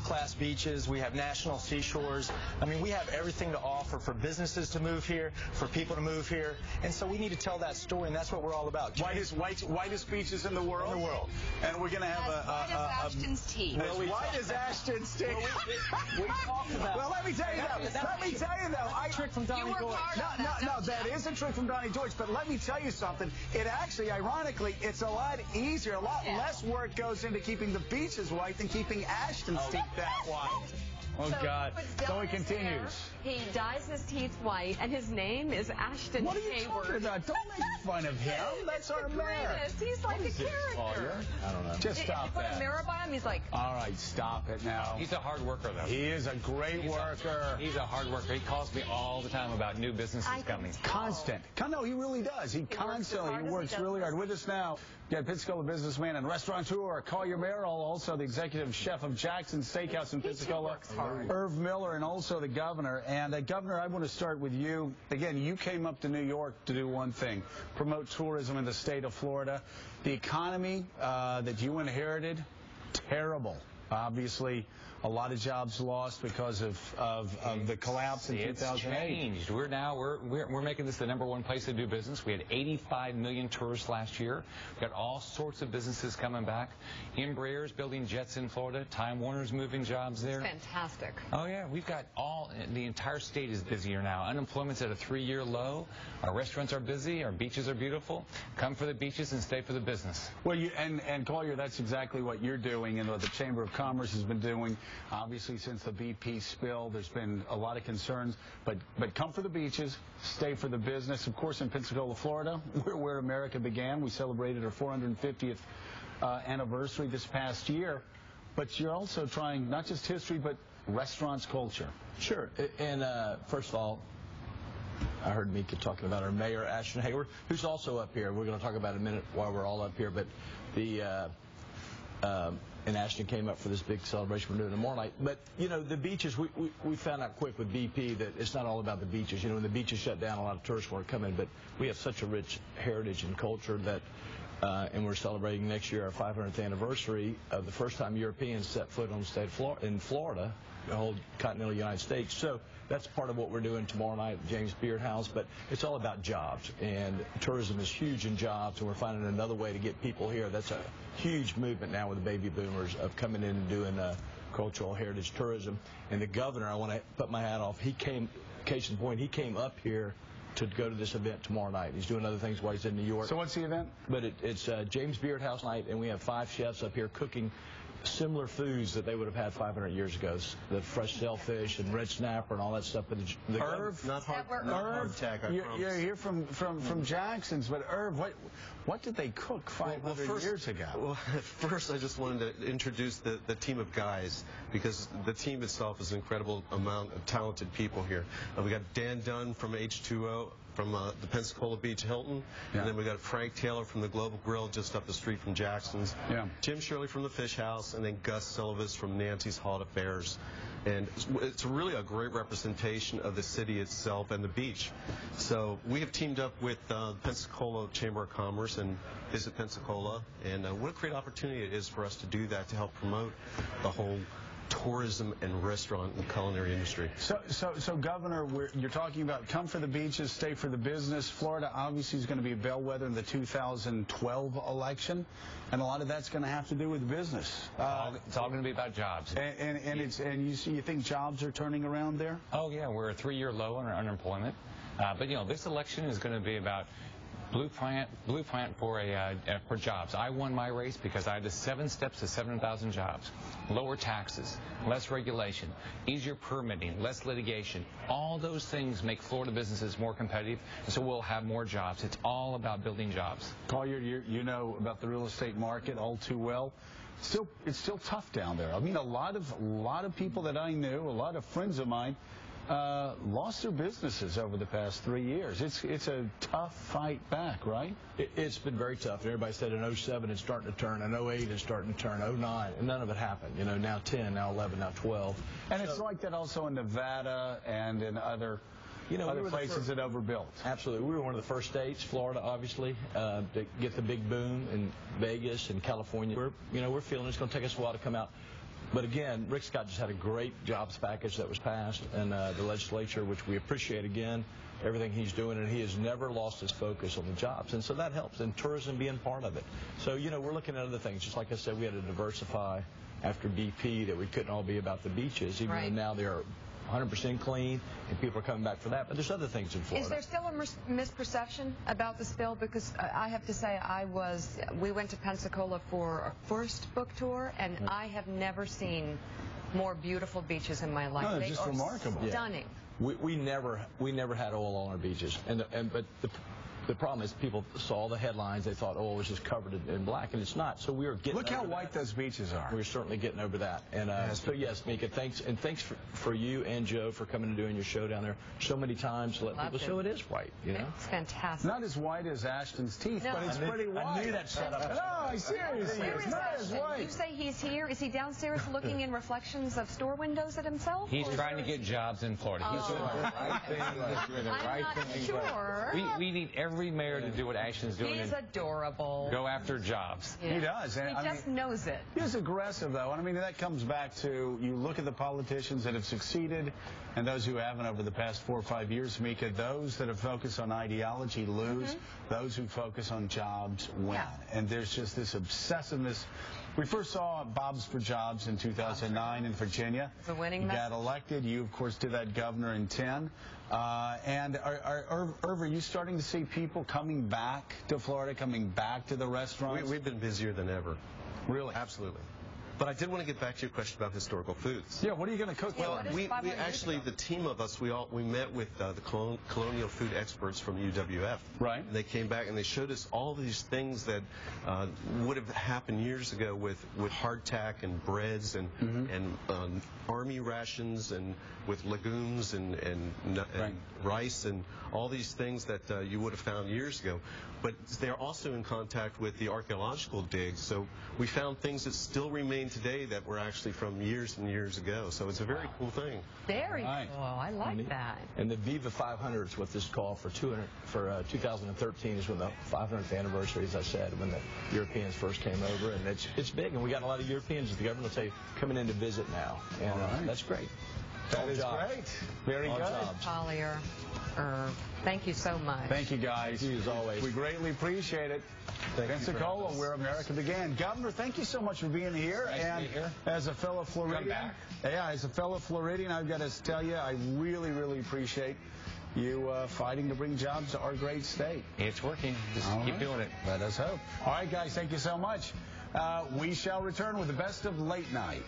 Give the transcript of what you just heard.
world-class beaches. We have national seashores. I mean, we have everything to offer for businesses to move here, for people to move here. And so we need to tell that story, and that's what we're all about. Whitest beaches in the world? In the world. And we're going to have as Ashton's teeth. As white as Ashton's teeth. We talked about. Well, let me tell you though. Trick from Donnie Deutsch. No, that is a trick from Donnie Deutsch. But let me tell you something. It actually, ironically, it's a lot easier, a lot less work goes into keeping the beaches white than keeping Ashton's teeth that white. Oh, God. So he continues. He dyes his teeth white, and his name is Ashton What are you talking about? Don't make fun of him. That's our mayor. He's like a character. I don't know. Just stop Put that. a mirror by him, he's like... All right, stop it now. He's a hard worker, though. He is a great worker. He's a hard worker. He calls me all the time about new businesses coming. Constant. No, he really does. He constantly works really hard. With us now, we got Pensacola businessman and restaurateur Collier Merrill, also the executive chef of Jackson's Steakhouse in Pensacola, Irv Miller, and also the governor. And Governor, I want to start with you. Again, you came up to New York to do one thing, promote tourism in the state of Florida. The economy that you inherited, terrible. Obviously, a lot of jobs lost because of the collapse in 2008. Changed. We're making this the #1 place to do business. We had 85 million tourists last year. We've got all sorts of businesses coming back. Embraer's building jets in Florida. Time Warner's moving jobs there. Fantastic. Oh yeah, we've got the entire state is busier now. Unemployment's at a 3-year low. Our restaurants are busy. Our beaches are beautiful. Come for the beaches and stay for the business. Well, and Collier, that's exactly what you're doing and what the Chamber of Commerce has been doing. Obviously, since the BP spill, there's been a lot of concerns. But come for the beaches, stay for the business. Of course, in Pensacola, Florida, where America began, we celebrated our 450th anniversary this past year. But you're also trying not just history, but restaurants culture. Sure. And first of all, I heard Mika talking about our mayor, Ashton Hayward, who's also up here. We're going to talk about it in a minute while we're all up here. But and Ashton came up for this big celebration we're doing tomorrow night. But, you know, the beaches, we found out quick with BP that it's not all about the beaches. You know, when the beaches shut down, a lot of tourists weren't coming. But we have such a rich heritage and culture that, and we're celebrating next year our 500th anniversary of the first time Europeans set foot on the state of in Florida, the whole continental United States. So that's part of what we're doing tomorrow night at James Beard House. But it's all about jobs, and tourism is huge in jobs, and we're finding another way to get people here. That's a huge movement now with the baby boomers of coming in and doing cultural heritage tourism. And the governor, I want to put my hat off. He came, case in point, he came up here to go to this event tomorrow night. He's doing other things while he's in New York. So what's the event? But it's James Beard House night, and we have 5 chefs up here cooking similar foods that they would have had 500 years ago. The fresh shellfish and red snapper and all that stuff. But Irv, not hardtack. You're here from Jackson's, but Irv, what did they cook 500 years ago? Well, first I just wanted to introduce the team of guys, because the team itself is an incredible amount of talented people here. We got Dan Dunn from H2O, from the Pensacola Beach Hilton, and then we got Frank Taylor from the Global Grill just up the street from Jackson's, Jim Shirley from the Fish House, and then Gus Silvis from Nancy's Hall Affairs. And it's really a great representation of the city itself and the beach. So we have teamed up with the Pensacola Chamber of Commerce and Visit Pensacola, and what a great opportunity it is for us to do that, to help promote the whole tourism and restaurant and culinary industry. So Governor, you're talking about come for the beaches, stay for the business. Florida obviously is going to be a bellwether in the 2012 election, and a lot of that's going to have to do with business. It's all going to be about jobs. And you think jobs are turning around there? Oh yeah, we're a 3-year low on our unemployment. But you know, this election is going to be about blueprint for jobs. I won my race because I had the 7 steps to 7,000 jobs. Lower taxes, less regulation, easier permitting, less litigation. All those things make Florida businesses more competitive, and so we'll have more jobs. It's all about building jobs. Collier, you know about the real estate market all too well. It's still tough down there. I mean, a lot of people that I knew, a lot of friends of mine, lost their businesses over the past 3 years. It's a tough fight back, right? It's been very tough. Everybody said in 07 it's starting to turn, in 08 it's starting to turn, 09, and none of it happened. You know, now 10, now 11, now 12. And it's like that also in Nevada and in other places that overbuilt. Absolutely. We were one of the first states, Florida obviously, to get the big boom in Vegas and California. We're feeling it's going to take us a while to come out. But again, Rick Scott just had a great jobs package that was passed in the legislature, which we appreciate again, everything he's doing, and he has never lost his focus on the jobs. And so that helps, and tourism being part of it. So, we're looking at other things. Just like I said, we had to diversify after BP, that we couldn't all be about the beaches, even though now they're 100% clean, and people are coming back for that. But there's other things in Florida. Is there still a misperception about the spill? Because I have to say, we went to Pensacola for our first book tour, and I have never seen more beautiful beaches in my life. No, they're they just are remarkable. Stunning. We never had oil on our beaches, but the problem is people saw the headlines, they thought oil was just covered in black, and it's not. So we are getting. Look how white those beaches are. We're certainly getting over that. And so yes, Mika, thanks for you and Joe for coming and doing your show down there so many times to let people show it is white. It's fantastic. Not as white as Ashton's teeth, No. but it's pretty white. I knew that setup. No, seriously, it's not as white. You say he's here? Is he downstairs looking in reflections of store windows at himself? He's trying to get jobs in Florida. He's doing the right thing. He's doing the right I'm not thing. sure. We need every mayor to do what Ashton's doing He's and adorable. go after jobs. Yeah. He does. And, He just knows it. He's aggressive, though. And I mean, that comes back to, you look at the politicians that have succeeded and those who haven't over the past 4 or 5 years, Mika. Those that have focused on ideology lose. Those who focus on jobs win. Yeah. And there's just this obsessiveness. We first saw Bob's for Jobs in 2009 in Virginia. It's a winning He message. got elected. You, of course, did that governor in 10. And Irv, are you starting to see people coming back to Florida, coming back to the restaurants? We've been busier than ever. Really? Absolutely. But I did want to get back to your question about historical foods. Yeah, what are you going to cook? Yeah, Well, what is we 500 years actually, ago? the team of us, we met with the colonial food experts from UWF. Right. And they came back and they showed us all these things that would have happened years ago with hardtack and breads and army rations and with legumes and rice and all these things that you would have found years ago. But they're also in contact with the archaeological digs. So we found things that still remain today that were actually from years and years ago. So it's a very cool thing. Very Right. cool. I like that. And the Viva 500 is what this called for 2013 is when the 500th anniversary, as I said, when the Europeans first came over, and it's big, and we got a lot of Europeans, as the government will say, coming in to visit now, and that's great. That is great. Very All good. jobs. Collier, Irv, thank you so much. Thank you, guys. Thank you, as always. We greatly appreciate it. Pensacola, where America began. Governor, thank you so much for being here. Nice to and be here. as a fellow Floridian, back. as a fellow Floridian, I've got to tell you, I really, really appreciate you fighting to bring jobs to our great state. It's working. Just All keep right. doing it. Let us hope. All right, guys, thank you so much. We shall return with the best of late night.